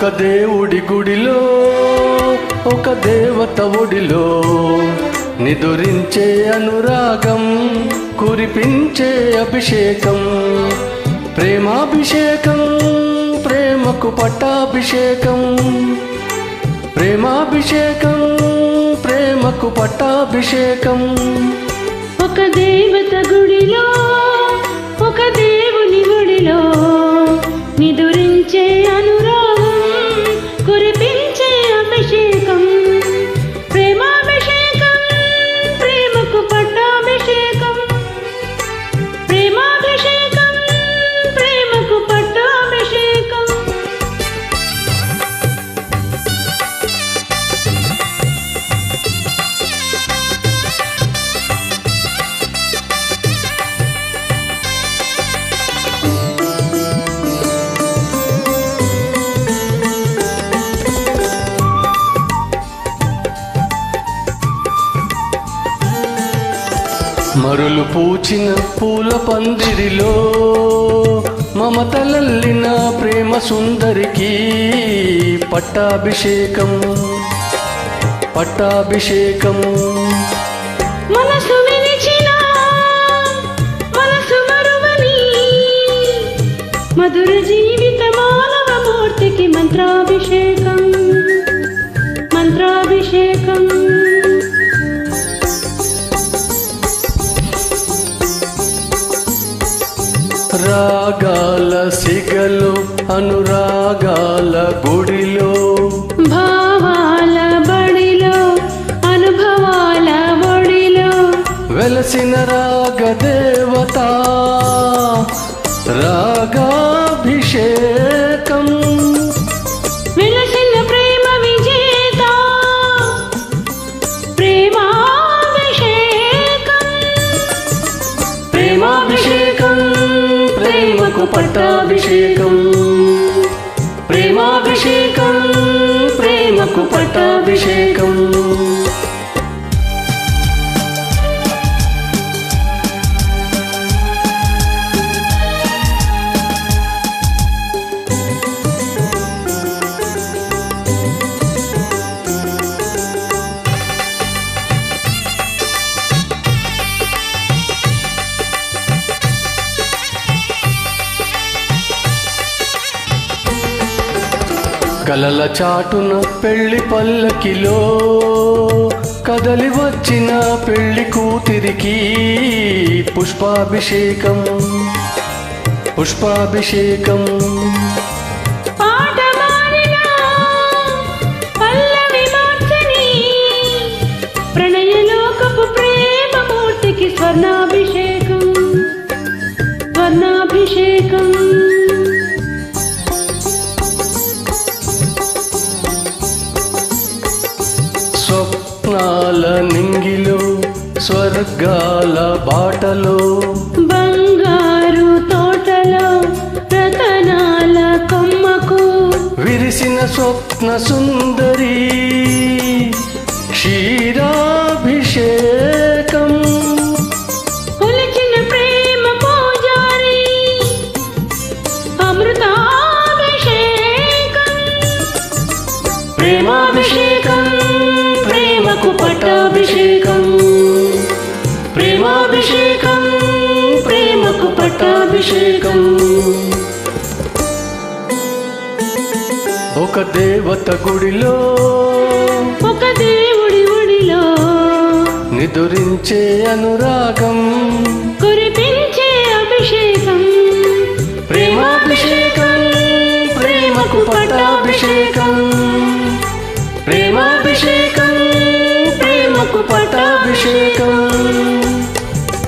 ఒక దేవుడి గుడిలో ఒక దేవత ఒడిలో నిదురించే అనురాగం కురిపించే అభిషేకం ప్రేమాభిషేకం ప్రేమకు పట్టాభిషేకం ప్రేమాభిషేకం ప్రేమకు పట్టాభిషేకం ఒక దేవత గుడిలో ఒక దేవుని గుడిలో నిదురించే అనురాగం కురిపించే అభిషేకం ప్రేమాభిషేకం ప్రేమకు పట్టాభిషేకం ప్రేమాభిషేకం ప్రేమకు పట్టాభిషేకం మరులు పూచిన పూల పందిరిలో మమతలల్లిన ప్రేమ సుందరికి పట్టాభిషేకం పట్టాభిషేకం మనసు విరిచిన మనసు మరువని మధుర జీవిత మానవ మూర్తికి మంత్రాభిషేకం మంత్రాభిషేకం రాగాల సిగలు అనురాగాల గుడిలో భావాల బడిలో అనుభవాల ఒడిలో వెలసిన రాగదేవత రాగాభిషేకం వెలసిన ప్రేమ విజేత ప్రేమాభిషేకం ప్రేమాభిషేకం ప్రేమకు పట్టాభిషేకం ప్రేమాభిషేకం ప్రేమకు పట్టాభిషేకం కలల చాటున పెళ్లి పల్లకిలో కదలి వచ్చిన పెళ్లి కూతురికి పుష్పాభిషేకం పుష్పాభిషేకం పాట మారినా పల్లవి మార్చని ప్రణయలోకపు ప్రేమ మూర్తికి స్వర్ణాభిషేకం స్వర్ణాభిషేకం స్వప్నాల నింగిలో స్వర్గాల బాటలో బంగారు తోటలో రతనాల కొమ్మకు విరిసిన స్వప్న సుందరి క్షీరాభిషేకం కొలిచిన ప్రేమ పూజారి అమృతాభిషేకం ప్రేమాభిషేకం ప్రేమకు పట్టాభిషేకం ప్రేమాభిషేకం ప్రేమకు పట్టాభిషేకం ఒక దేవత గుడిలో ఒక దేవుడి ఒడిలో నిదురించే అనురాగం కురిపించే అభిషేకం ప్రేమాభిషేకం ప్రేమకు పట్టాభిషేకం ప్రేమాభిషేకం ప్రేమకు పట్టాభిషేకం